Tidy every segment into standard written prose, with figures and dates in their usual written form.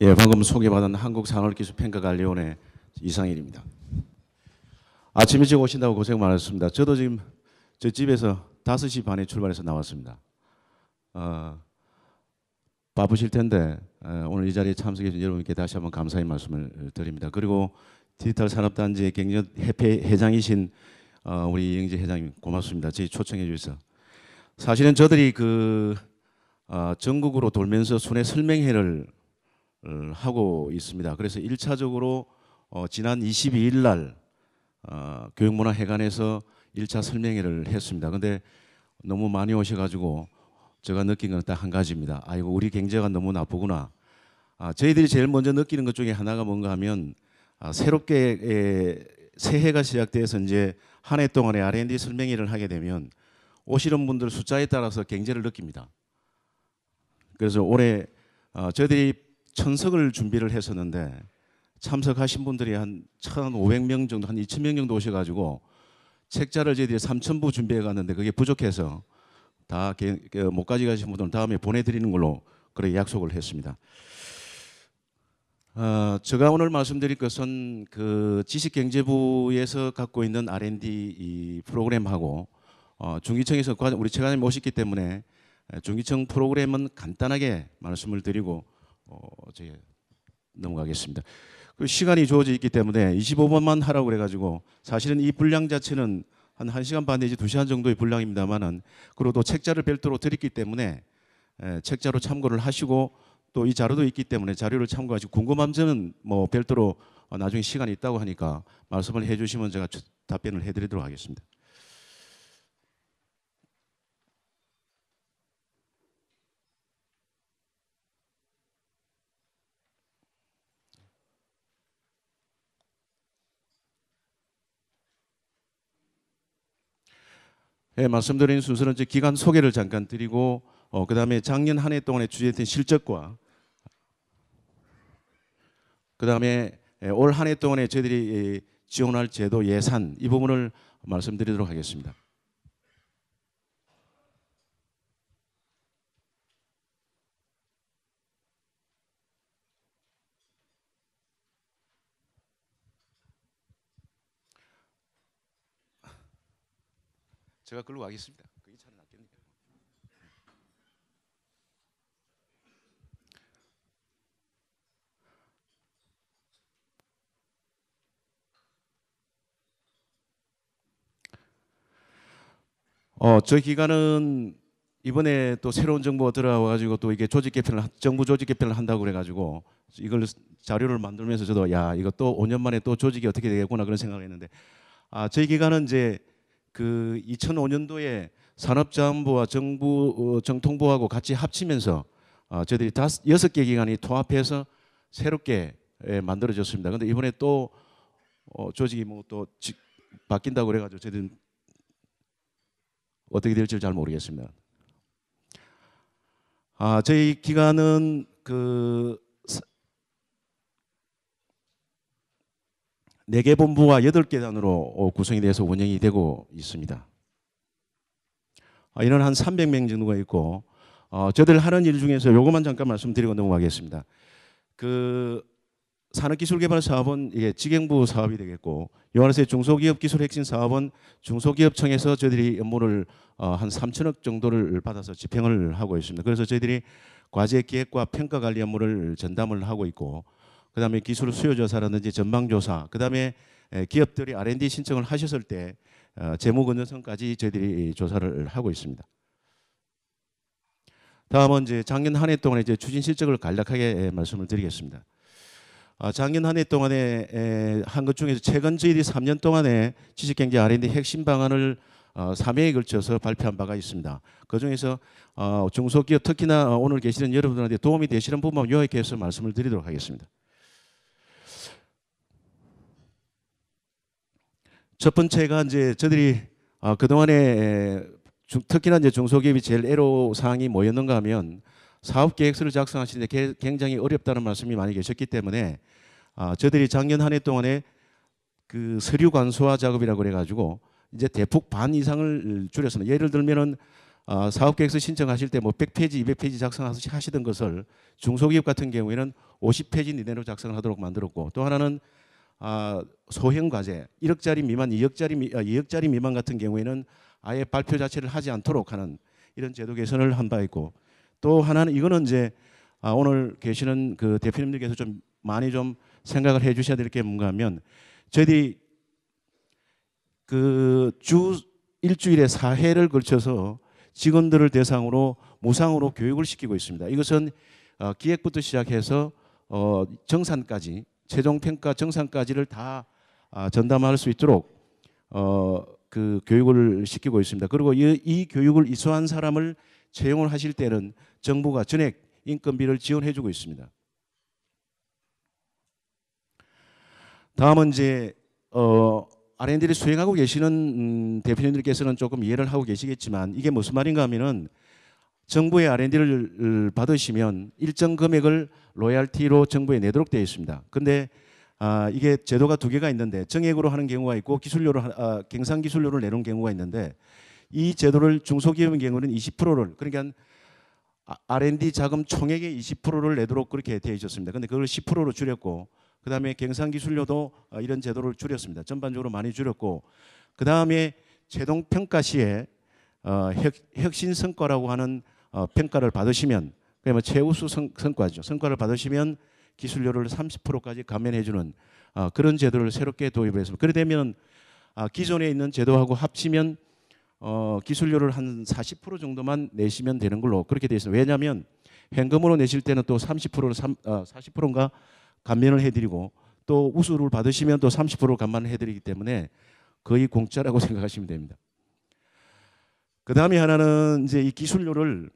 예, 방금 소개받은 한국산업기술평가관리원의 이상일입니다. 아침 일찍 오신다고 고생 많으셨습니다. 저도 지금 저 집에서 5시 반에 출발해서 나왔습니다. 바쁘실 텐데 오늘 이 자리에 참석해 주신 여러분께 다시 한번 감사의 말씀을 드립니다. 그리고 디지털 산업단지의 경영협회 회장이신 우리 이영재 회장님 고맙습니다. 저희 초청해 주셔서. 사실은 저들이 전국으로 돌면서 순회 설명회를 하고 있습니다. 그래서 1차적으로 지난 22일 날 교육문화회관에서 1차 설명회를 했습니다. 근데 너무 많이 오셔가지고 제가 느낀 건 딱 한 가지입니다. 아이고 우리 경제가 너무 나쁘구나. 저희들이 제일 먼저 느끼는 것 중에 하나가 뭔가 하면 새롭게 새해가 시작돼서 이제 한 해 동안의 R&D 설명회를 하게 되면 오시는 분들 숫자에 따라서 경제를 느낍니다. 그래서 올해 저희들이 1000석을 준비를 했었는데 참석하신 분들이 한 1,500명 정도, 한 2,000명 정도 오셔가지고 책자를 저희들이 3,000부 준비해 갔는데 그게 부족해서 다 못 가져가신 분들은 다음에 보내드리는 걸로 그렇게 약속을 했습니다. 제가 오늘 말씀드릴 것은 그 지식경제부에서 갖고 있는 R&D 이 프로그램하고 중기청에서 우리 최관님 모셨기 때문에 중기청 프로그램은 간단하게 말씀을 드리고 저희 넘어가겠습니다. 그 시간이 주어져 있기 때문에 25분만 하라고 그래가지고 사실은 이 분량 자체는 한 1시간 반 내지 2시간 정도의 분량입니다만은 그리고 또 책자를 별도로 드렸기 때문에 책자로 참고를 하시고 또 이 자료도 있기 때문에 자료를 참고하시고 궁금한 점은 뭐 별도로 나중에 시간이 있다고 하니까 말씀을 해주시면 제가 답변을 해드리도록 하겠습니다. 예, 말씀드린 순서는 이제 기간 소개를 잠깐 드리고 그다음에 작년 한 해 동안에 주재된 실적과 그다음에 올 한 해 동안에 저희들이 지원할 제도 예산 이 부분을 말씀드리도록 하겠습니다. 제가 글로 가겠습니다. 그게 잘 낫겠네요. 저희 기관은 이번에 또 새로운 정부가 들어와가지고 또 이게 정부 조직 개편을 한다고 그래가지고 이걸 자료를 만들면서 저도 야 이거 또 5년 만에 또 조직이 어떻게 되겠구나 그런 생각을 했는데 저희 기관은 이제 그 2005년도에 산업자원부와 정부 정통부하고 같이 합치면서 저희들이 6개 기관이 통합해서 새롭게 만들어졌습니다. 그런데 이번에 또 조직이 뭐 또 바뀐다고 그래가지고 저희들은 어떻게 될지 잘 모르겠습니다. 저희 기관은 그 4개 본부와 8개 단으로 구성이 돼서 운영이 되고 있습니다. 이런 한 300명 정도가 있고 저들 하는 일 중에서 요것만 잠깐 말씀드리고 넘어가겠습니다. 그 산업기술개발사업은 이게 직영부 사업이 되겠고 요 안에서 중소기업기술혁신사업은 중소기업청에서 저희들이 업무를 한 3천억 정도를 받아서 집행을 하고 있습니다. 그래서 저희들이 과제 기획과 평가 관리 업무를 전담을 하고 있고 그다음에 기술 수요조사라든지 전망조사 그다음에 기업들이 R&D 신청을 하셨을 때 재무 건전성까지 저희들이 조사를 하고 있습니다. 다음은 이제 작년 한 해 동안의 이제 추진 실적을 간략하게 말씀을 드리겠습니다. 작년 한 해 동안에 한 것 중에서 최근 저희들이 3년 동안에 지식경제 R&D 핵심 방안을 3회에 걸쳐서 발표한 바가 있습니다. 그중에서 중소기업 특히나 오늘 계시는 여러분들한테 도움이 되시는 부분만 요약해서 말씀을 드리도록 하겠습니다. 첫 번째가 이제 저희들이 그동안에 특히나 이제 중소기업이 제일 애로 사항이 뭐였는가 하면 사업 계획서를 작성하시는데 굉장히 어렵다는 말씀이 많이 계셨기 때문에 저희들이 작년 한 해 동안에 그 서류 간소화 작업이라고 그래가지고 이제 대폭 반 이상을 줄였습니다. 예를 들면은 사업 계획서 신청하실 때 뭐 100페이지, 200페이지 작성하시던 것을 중소기업 같은 경우에는 50페이지 이내로 작성을 하도록 만들었고, 또 하나는 소형 과제 1억짜리 미만, 2억짜리 미만 같은 경우에는 아예 발표 자체를 하지 않도록 하는 이런 제도 개선을 한 바 있고, 또 하나는 이거는 이제 오늘 계시는 그 대표님들께서 좀 많이 좀 생각을 해 주셔야 될 게 뭔가 하면, 저희들이 그 주 일주일에 4회를 걸쳐서 직원들을 대상으로 무상으로 교육을 시키고 있습니다. 이것은 기획부터 시작해서 정산까지, 최종 평가 정산까지를 다 전담할 수 있도록 그 교육을 시키고 있습니다. 그리고 이 교육을 이수한 사람을 채용을 하실 때는 정부가 전액 인건비를 지원해주고 있습니다. 다음은 이제 R&D를 수행하고 계시는 대표님들께서는 조금 이해를 하고 계시겠지만, 이게 무슨 말인가 하면은 정부의 R&D를 받으시면 일정 금액을 로얄티로 정부에 내도록 되어 있습니다. 근데 이게 제도가 두 개가 있는데, 정액으로 하는 경우가 있고 갱상 기술료를 내는 경우가 있는데, 이 제도를 중소기업의 경우는 20%를, 그러니까 R&D 자금 총액의 20%를 내도록 그렇게 되어 있었습니다. 근데 그걸 10%로 줄였고, 그 다음에 갱상 기술료도 이런 제도를 줄였습니다. 전반적으로 많이 줄였고, 그 다음에 최종 평가 시에 혁신 성과라고 하는 평가를 받으시면, 그러면 최우수 성과죠. 성과를 받으시면 기술료를 30%까지 감면해주는 그런 제도를 새롭게 도입을 했습니다. 그래 되면 기존에 있는 제도하고 합치면 기술료를 한 40% 정도만 내시면 되는 걸로 그렇게 되어 있습니다. 왜냐하면 현금으로 내실 때는 또 30%를 40%인가 감면을 해드리고, 또 우수를 받으시면 또 30% 감면을 해드리기 때문에 거의 공짜라고 생각하시면 됩니다. 그 다음에 하나는 이제 이 기술료를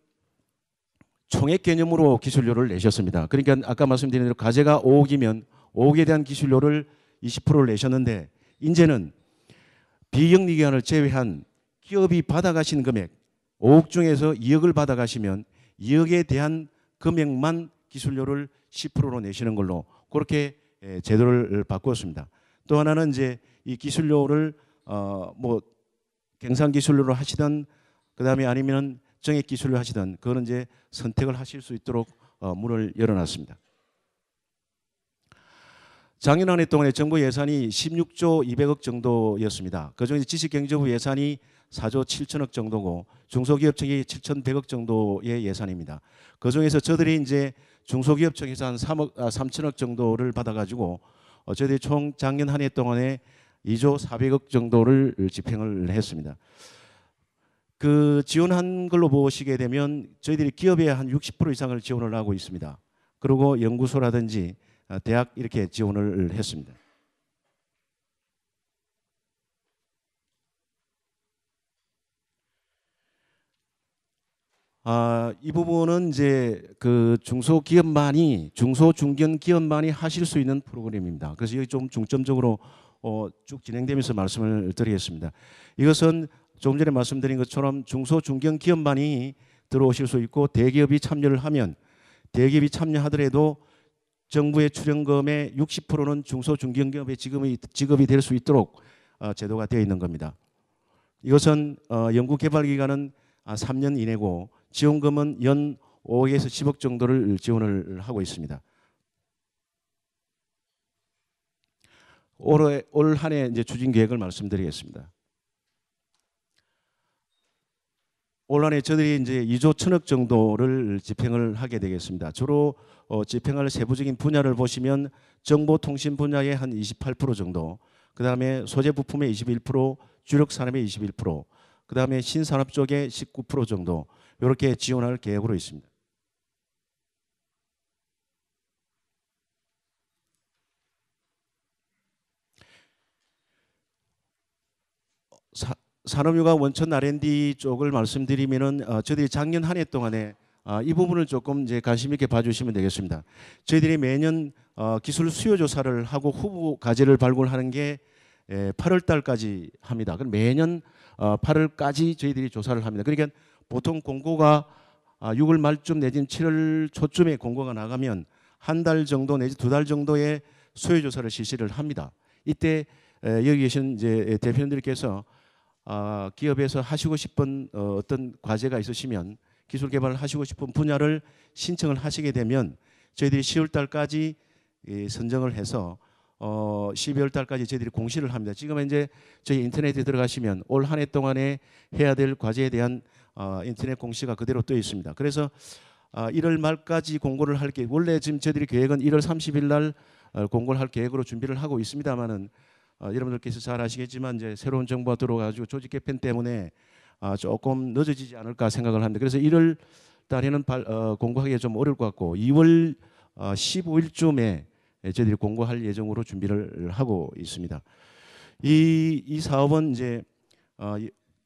총액 개념으로 기술료를 내셨습니다. 그러니까 아까 말씀드린 대로 과제가 5억이면 5억에 대한 기술료를 20%를 내셨는데, 이제는 비영리기관을 제외한 기업이 받아가시는 금액 5억 중에서 2억을 받아가시면 2억에 대한 금액만 기술료를 10%로 내시는 걸로 그렇게 제도를 바꾸었습니다. 또 하나는 이제 이 기술료를 뭐 갱상 기술료로 하시든, 그 다음에 아니면 정액 기술료 하시든, 그거는 이제 선택을 하실 수 있도록 문을 열어놨습니다. 작년 한 해 동안에 정부 예산이 16조 200억 정도였습니다. 그중에 지식경제부 예산이 4조 7천억 정도고, 중소기업청이 7,100억 정도의 예산입니다. 그중에서 저들이 이제 중소기업청에서 한 3천억 정도를 받아가지고 저희들이 총 작년 한 해 동안에 2조 400억 정도를 집행을 했습니다. 그 지원한 걸로 보시게 되면 저희들이 기업에 한 60% 이상을 지원을 하고 있습니다. 그리고 연구소라든지 대학 이렇게 지원을 했습니다. 이 부분은 이제 그 중소기업만이, 중소중견기업만이 하실 수 있는 프로그램입니다. 그래서 여기 좀 중점적으로 쭉 진행되면서 말씀을 드리겠습니다. 이것은 조금 전에 말씀드린 것처럼 중소중견기업만이 들어오실 수 있고, 대기업이 참여를 하면, 대기업이 참여하더라도 정부의 출연금의 60%는 중소중견기업의 지급이 될 수 있도록 제도가 되어 있는 겁니다. 이것은 연구개발기간은 3년 이내고, 지원금은 연 5억에서 10억 정도를 지원을 하고 있습니다. 올 한 해 이제 추진 계획을 말씀드리겠습니다. 올 한 해 저희들이 이제 2조 1천억 정도를 집행을 하게 되겠습니다. 주로 집행할 세부적인 분야를 보시면 정보통신 분야의 한 28% 정도, 그 다음에 소재 부품의 21%, 주력 산업의 21%, 그 다음에 신산업 쪽의 19% 정도, 이렇게 지원할 계획으로 있습니다. 산업유가 원천 R&D 쪽을 말씀드리면은 저희들이 작년 한 해 동안에 이 부분을 조금 이제 관심 있게 봐주시면 되겠습니다. 저희들이 매년 기술 수요 조사를 하고 후보 과제를 발굴하는 게 8월 달까지 합니다. 그럼 매년 8월까지 저희들이 조사를 합니다. 그러니까 보통 공고가 6월 말쯤 내지는 7월 초쯤에 공고가 나가면 한 달 정도 내지 2달 정도의 수요 조사를 실시를 합니다. 이때 여기 계신 이제 대표님들께서 기업에서 하시고 싶은 어떤 과제가 있으시면, 기술 개발을 하시고 싶은 분야를 신청을 하시게 되면 저희들이 10월 달까지 선정을 해서 12월 달까지 저희들이 공시를 합니다. 지금 이제 저희 인터넷에 들어가시면 올 한 해 동안에 해야 될 과제에 대한 인터넷 공시가 그대로 떠 있습니다. 그래서 1월 말까지 공고를 할 게 원래 지금 저희들이 계획은 1월 30일 날 공고를 할 계획으로 준비를 하고 있습니다만은 여러분들께서 잘 아시겠지만 이제 새로운 정부가 들어와가지고 조직 개편 때문에 조금 늦어지지 않을까 생각을 합니다. 그래서 1월 달에는 공고하기가 좀 어려울 것 같고 2월 15일쯤에 저희들이 공고할 예정으로 준비를 하고 있습니다. 이 사업은 이제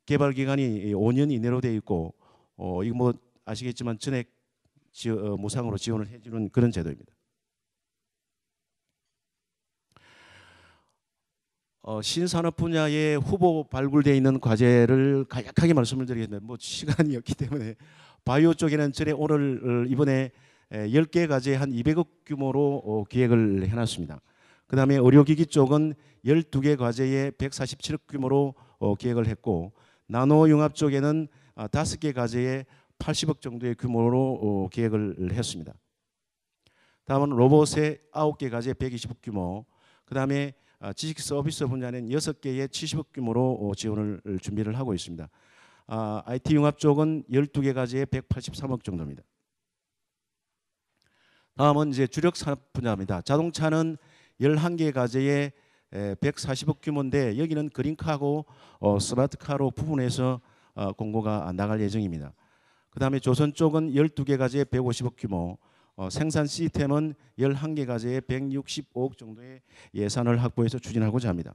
개발 기간이 5년 이내로 되어 있고 이거 뭐 아시겠지만 전액 무상으로 지원을 해주는 그런 제도입니다. 신산업 분야에 후보 발굴되어 있는 과제를 간략하게 말씀을 드리겠습니다. 뭐 시간이 없기 때문에 바이오 쪽에는 전에 오늘 이번에 10개 과제 한 200억 규모로 기획을 해놨습니다. 그 다음에 의료기기 쪽은 12개 과제에 147억 규모로 기획을 했고 나노융합 쪽에는 5개 과제에 80억 정도의 규모로 기획을 했습니다. 다음은 로봇의 9개 과제 120억 규모, 그 다음에 지식 서비스 분야는 6개의 70억 규모로 지원을 준비를 하고 있습니다. IT 융합 쪽은 12개 과제에 183억 정도입니다. 다음은 이제 주력 산업 분야입니다. 자동차는 11개 과제에 140억 규모인데 여기는 그린카고 스마트카로 부분해서 공고가 나갈 예정입니다. 그 다음에 조선 쪽은 12개 과제에 150억 규모, 생산 시스템은 11개 과제에 165억 정도의 예산을 확보해서 추진하고자 합니다.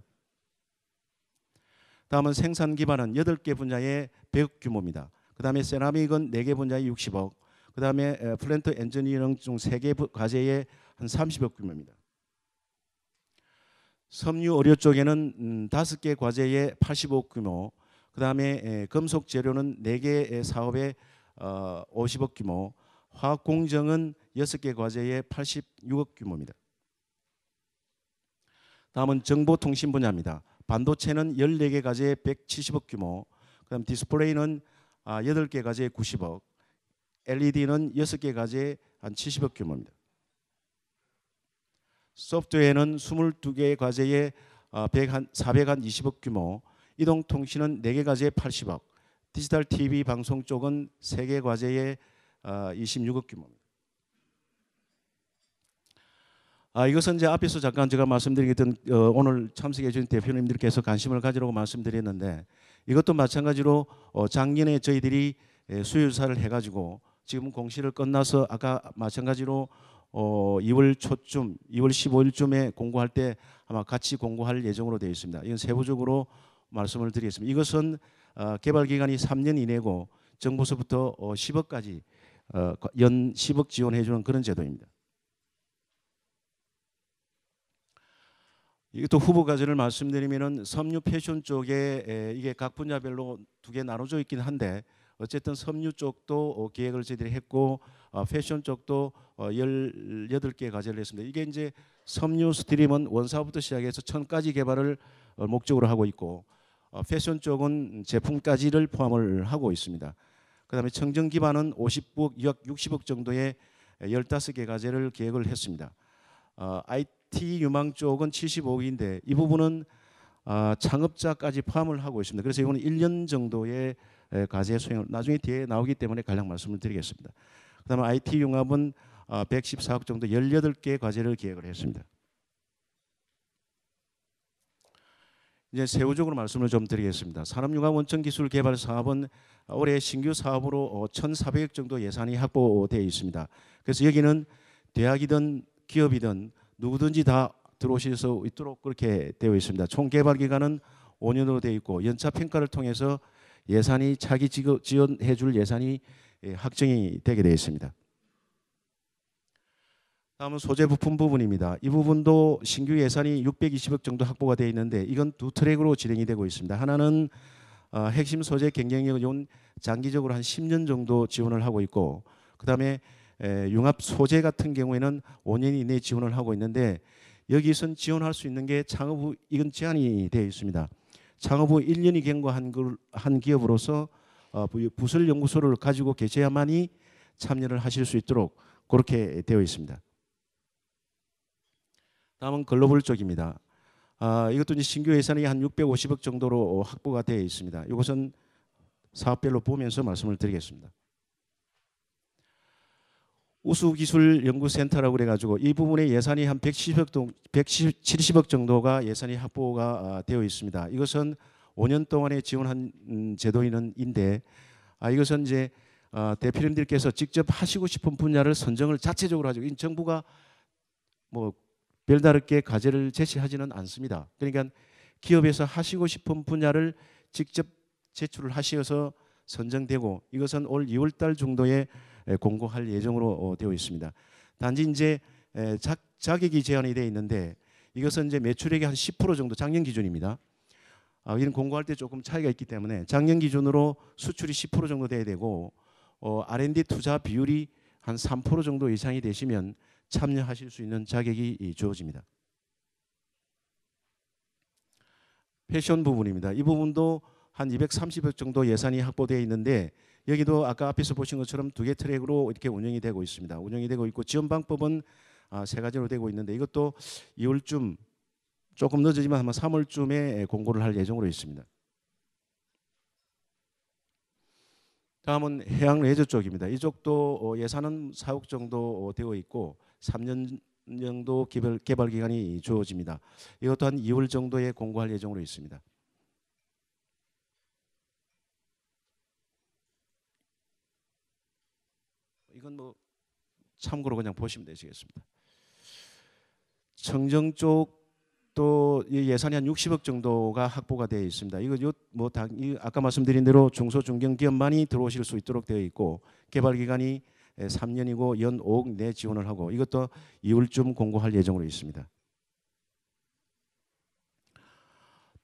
다음은 생산 기반은 8개 분야에 100억 규모입니다. 그 다음에 세라믹은 4개 분야에 60억, 그 다음에 플랜트 엔지니어링 중 3개 과제에 한 30억 규모입니다. 섬유 의료 쪽에는 5개 과제에 85억 규모, 그 다음에 금속 재료는 4개 사업에 50억 규모, 화학 공정은 6개 과제에 86억 규모입니다. 다음은 정보통신 분야입니다. 반도체는 14개 과제에 170억 규모, 그다음 디스플레이는 8개 과제에 90억, LED는 6개 과제에 한 70억 규모입니다. 소프트웨어는 22개 과제에 420억 규모, 이동통신은 4개 과제에 80억, 디지털 TV 방송 쪽은 3개 과제에 26억 규모입니다. 이것은 이제 앞에서 잠깐 제가 말씀드리던 오늘 참석해 주신 대표님들께서 관심을 가지라고 말씀드렸는데 이것도 마찬가지로 작년에 저희들이 수요조사를 해가지고 지금 공시를 끝나서 아까 마찬가지로 2월 초쯤, 2월 15일쯤에 공고할 때 아마 같이 공고할 예정으로 되어 있습니다. 이건 세부적으로 말씀을 드리겠습니다. 이것은 개발 기간이 3년 이내고 정부서부터 10억까지 연 10억 지원해 주는 그런 제도입니다. 이것도 후보 과제를 말씀드리면은 섬유 패션 쪽에 이게 각 분야별로 2개 나눠져 있긴 한데 어쨌든 섬유 쪽도 기획을 저희들이 했고 패션 쪽도 18개 과제를 했습니다. 이게 이제 섬유 스트림은 원사부터 시작해서 천까지 개발을 목적으로 하고 있고 패션 쪽은 제품까지를 포함을 하고 있습니다. 그다음에 청정 기반은 50억, 60억 정도의 15개 과제를 계획을 했습니다. IT 유망 쪽은 75억인데 이 부분은 창업자까지 포함을 하고 있습니다. 그래서 이거는 1년 정도의 과제 수행을 나중에 뒤에 나오기 때문에 간략 말씀을 드리겠습니다. 그다음에 IT 융합은 114억 정도 18개 과제를 계획을 했습니다. 이제 세부적으로 말씀을 좀 드리겠습니다. 산업융합 원천기술 개발 사업은 올해 신규 사업으로 1,400억 정도 예산이 확보되어 있습니다. 그래서 여기는 대학이든 기업이든 누구든지 다 들어오실 수 있도록 그렇게 되어 있습니다. 총 개발 기간은 5년으로 되어 있고 연차 평가를 통해서 예산이 차기 지원해 줄 예산이 확정이 되게 되어 있습니다. 다음은 소재 부품 부분입니다. 이 부분도 신규 예산이 620억 정도 확보가 되어 있는데 이건 2트랙으로 진행이 되고 있습니다. 하나는 핵심 소재 경쟁력은 장기적으로 한 10년 정도 지원을 하고 있고 그다음에 융합 소재 같은 경우에는 5년 이내에 지원을 하고 있는데 여기선 지원할 수 있는 게 창업 후 이건 제한이 되어 있습니다. 창업 후 1년이 경과한 기업으로서 부설 연구소를 가지고 계셔야만이 참여를 하실 수 있도록 그렇게 되어 있습니다. 다음은 글로벌 쪽입니다. 이것도 이제 신규 예산이 한 650억 정도로 확보가 되어 있습니다. 이것은 사업별로 보면서 말씀을 드리겠습니다. 우수기술연구센터라고 그래가지고 이 부분의 예산이 한 170억 정도가 예산이 확보가 되어 있습니다. 이것은 5년 동안에 지원한 제도인데 이것은 이제 대표님들께서 직접 하시고 싶은 분야를 선정을 자체적으로 하죠. 정부가 뭐 별다르게 과제를 제시하지는 않습니다. 그러니까 기업에서 하시고 싶은 분야를 직접 제출을 하셔서 선정되고 이것은 올 2월 달 정도에 공고할 예정으로 되어 있습니다. 단지 이제 자격이 제한이 되어 있는데 이것은 이제 매출액의 한 10% 정도 작년 기준입니다. 이런 공고할 때 조금 차이가 있기 때문에 작년 기준으로 수출이 10% 정도 돼야 되고 R&D 투자 비율이 한 3% 정도 이상이 되시면 참여하실 수 있는 자격이 주어집니다. 패션 부분입니다. 이 부분도 한 230억 정도 예산이 확보되어 있는데 여기도 아까 앞에서 보신 것처럼 2개 트랙으로 이렇게 운영이 되고 있습니다. 운영이 되고 있고 지원 방법은 3가지로 되고 있는데 이것도 2월쯤 조금 늦어지만 아마 3월쯤에 공고를 할 예정으로 있습니다. 다음은 해양 레저 쪽입니다. 이쪽도 예산은 4억 정도 되어 있고 3년 정도 개발 기간이 주어집니다. 이것도 한 2월 정도에 공고할 예정으로 있습니다. 이건 뭐 참고로 그냥 보시면 되시겠습니다. 청정 쪽도 예산이 한 60억 정도가 확보가 되어 있습니다. 이거 뭐 아까 말씀드린 대로 중소 중견기업만이 들어오실 수 있도록 되어 있고 개발 기간이 3년이고 연 5억 내 지원을 하고 이것도 2월쯤 공고할 예정으로 있습니다.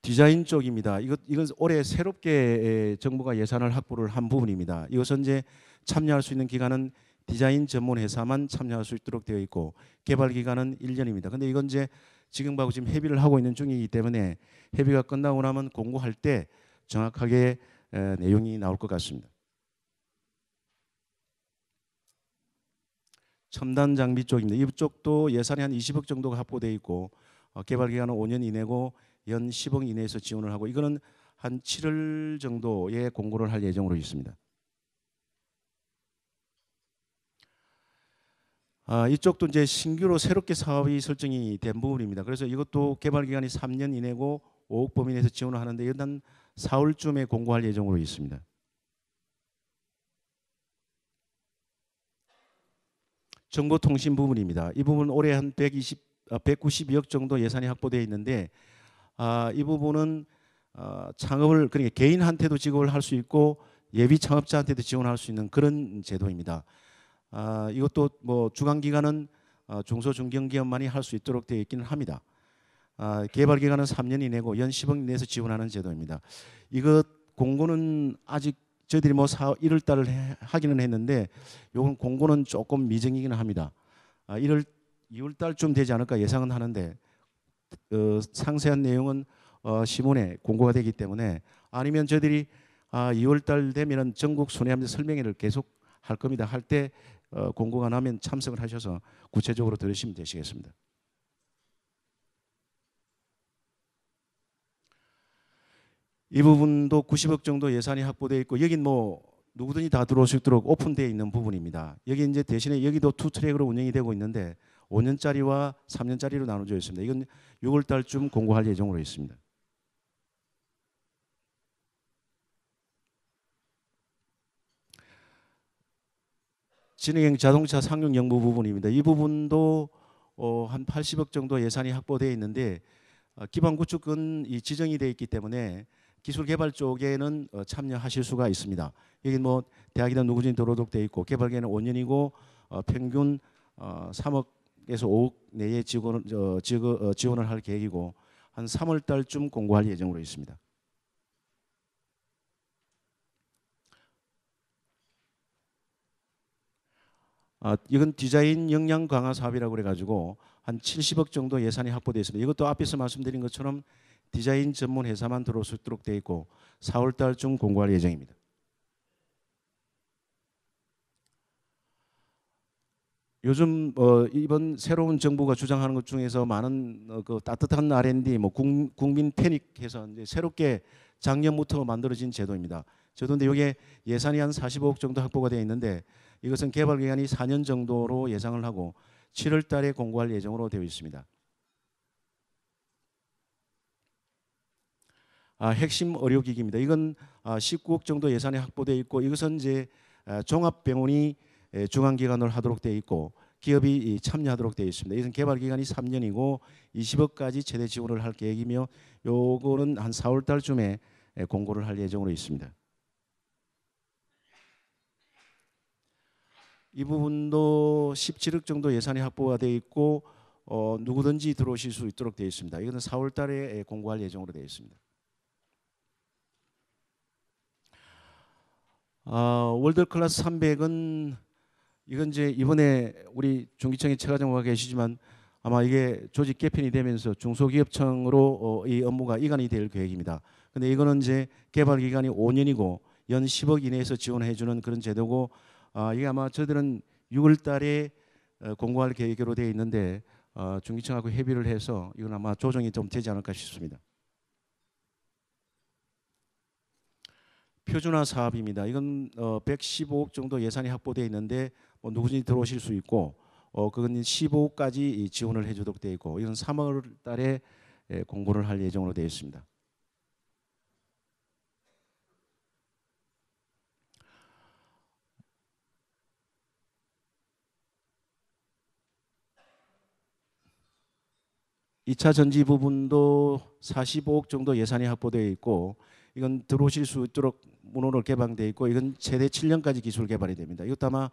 디자인 쪽입니다. 이건 올해 새롭게 정부가 예산을 확보를 한 부분입니다. 이것은 이제 참여할 수 있는 기간은 디자인 전문 회사만 참여할 수 있도록 되어 있고 개발 기간은 1년입니다. 근데 이건 이제 지금하고 지금 협의를 하고 있는 중이기 때문에 협의가 끝나고 나면 공고할 때 정확하게 내용이 나올 것 같습니다. 첨단 장비 쪽입니다. 이쪽도 예산이 한 20억 정도가 확보되어 있고 개발 기간은 5년 이내고 연 10억 이내에서 지원을 하고 이거는 한 7월 정도에 공고를 할 예정으로 있습니다. 이쪽도 이제 신규로 새롭게 사업이 설정이 된 부분입니다. 그래서 이것도 개발 기간이 3년 이내고 5억 범위 내에서 지원을 하는데 일단 4월쯤에 공고할 예정으로 있습니다. 정보통신 부분입니다. 이 부분 올해 한 192억 정도 예산이 확보되어 있는데 이 부분은 창업을 그러니까 개인한테도 지급을 할 수 있고 예비 창업자한테도 지원할 수 있는 그런 제도입니다. 이것도 뭐 주관 기간은 중소중견기업만이 할 수 있도록 되어 있기는 합니다. 개발 기간은 3년 이내고 연 10억 내에서 지원하는 제도입니다. 이것 공고는 아직 저희들이 뭐 1월 달을 하기는 했는데 요건 공고는 조금 미정이기는 합니다. 2월 달쯤 되지 않을까 예상은 하는데 상세한 내용은 시문에 공고가 되기 때문에 아니면 저희들이 2월 달 되면은 전국 순회하면서 설명회를 계속 할 겁니다. 할 때 공고가 나면 참석을 하셔서 구체적으로 들으시면 되시겠습니다. 이 부분도 90억 정도 예산이 확보되어 있고 여긴 뭐 누구든지 다 들어올 수 있도록 오픈되어 있는 부분입니다. 여기 이제 대신에 여기도 투 트랙으로 운영이 되고 있는데 5년짜리와 3년짜리로 나눠져 있습니다. 이건 6월 달쯤 공고할 예정으로 있습니다. 진행형 자동차 상용 연구 부분입니다. 이 부분도 한 80억 정도 예산이 확보되어 있는데 기반 구축은 지정이 되어 있기 때문에 기술 개발 쪽에는 참여하실 수가 있습니다. 여기 뭐 대학이나 누구든지 들어오도록 되어 있고 개발 기간은 5년이고 평균 3억에서 5억 내에 지원을 할 계획이고 한 3월 달쯤 공고할 예정으로 있습니다. 이건 디자인 역량 강화 사업이라고 그래가지고 한 70억 정도 예산이 확보되어 있습니다. 이것도 앞에서 말씀드린 것처럼 디자인 전문 회사만 들어올 수 있도록 되어 있고 4월 달쯤 공고할 예정입니다. 요즘 이번 새로운 정부가 주장하는 것 중에서 많은 그 따뜻한 R&D, 뭐 국민 패닉해서 이제 새롭게 작년부터 만들어진 제도입니다. 제도인데 이게 예산이 한 45억 정도 확보가 되어 있는데 이것은 개발 기간이 4년 정도로 예상을 하고 7월 달에 공고할 예정으로 되어 있습니다. 핵심 의료기기입니다. 이건 19억 정도 예산이 확보되어 있고 이것은 이제 종합병원이 중앙기관으로 하도록 되어 있고 기업이 참여하도록 되어 있습니다. 이것은 개발 기간이 3년이고 20억까지 최대 지원을 할 계획이며 요거는 한 4월 달쯤에 공고를 할 예정으로 있습니다. 이 부분도 17억 정도 예산이 확보가 되어 있고 누구든지 들어오실 수 있도록 되어 있습니다. 이거는 4월 달에 공고할 예정으로 되어 있습니다. 월드 클래스 300은 이건 이제 이번에 우리 중기청의 최과장과 계시지만 아마 이게 조직 개편이 되면서 중소기업청으로 이 업무가 이관이 될 계획입니다. 근데 이거는 이제 개발 기간이 5년이고 연 10억 이내에서 지원해 주는 그런 제도고 이게 아마 저희들은 6월 달에 공고할 계획으로 되어 있는데 중기청하고 협의를 해서 이건 아마 조정이 좀 되지 않을까 싶습니다. 표준화 사업입니다. 이건 115억 정도 예산이 확보되어 있는데 누구든지 들어오실 수 있고 그건 15억까지 지원을 해주도록 되어 있고 이건 3월 달에 공고를 할 예정으로 되어 있습니다. 이 차 전지 부분도 45억 정도 예산이 확보되어 있고 이건 들어오실 수 있도록 문호로 개방되어 있고 이건 최대 7년까지 기술 개발이 됩니다. 이것도 아마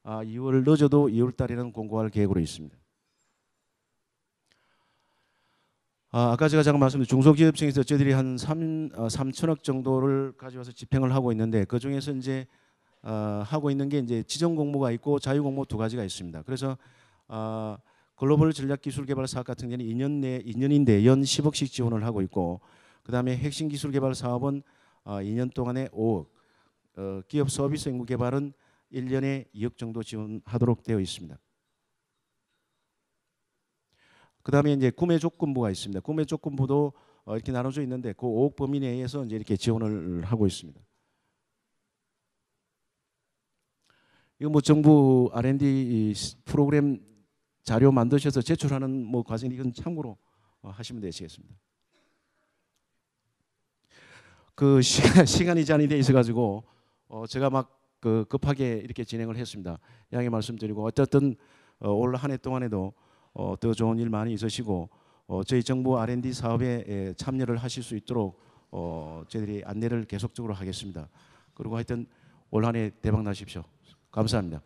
2월 늦어도 2월 달에는 공고할 계획으로 있습니다. 아까 제가 잠깐 말씀드린 중소기업청에서 저희들이 한 3천억 정도를 가져와서 집행을 하고 있는데 그 중에서 이제 하고 있는 게 이제 지정 공모가 있고 자유 공모 두 가지가 있습니다. 그래서 글로벌 전략 기술 개발 사업 같은 경우는 2년인데 연 10억씩 지원을 하고 있고 그다음에 핵심 기술 개발 사업은 2년 동안에 5억, 기업 서비스 연구 개발은 1년에 2억 정도 지원하도록 되어 있습니다. 그다음에 이제 구매 조건부가 있습니다. 구매 조건부도 이렇게 나눠져 있는데 그 5억 범위 내에서 이제 이렇게 지원을 하고 있습니다. 이거 뭐 정부 R&D 프로그램 자료 만드셔서 제출하는 뭐 과정 이건 참고로 하시면 되시겠습니다. 그 시간이 제한이 돼 있어가지고 제가 막 그 급하게 이렇게 진행을 했습니다. 양해 말씀드리고 어쨌든 올 한 해 동안에도 더 좋은 일 많이 있으시고 저희 정부 R&D 사업에 참여를 하실 수 있도록 저희들이 안내를 계속적으로 하겠습니다. 그리고 하여튼 올 한 해 대박 나십시오. 감사합니다.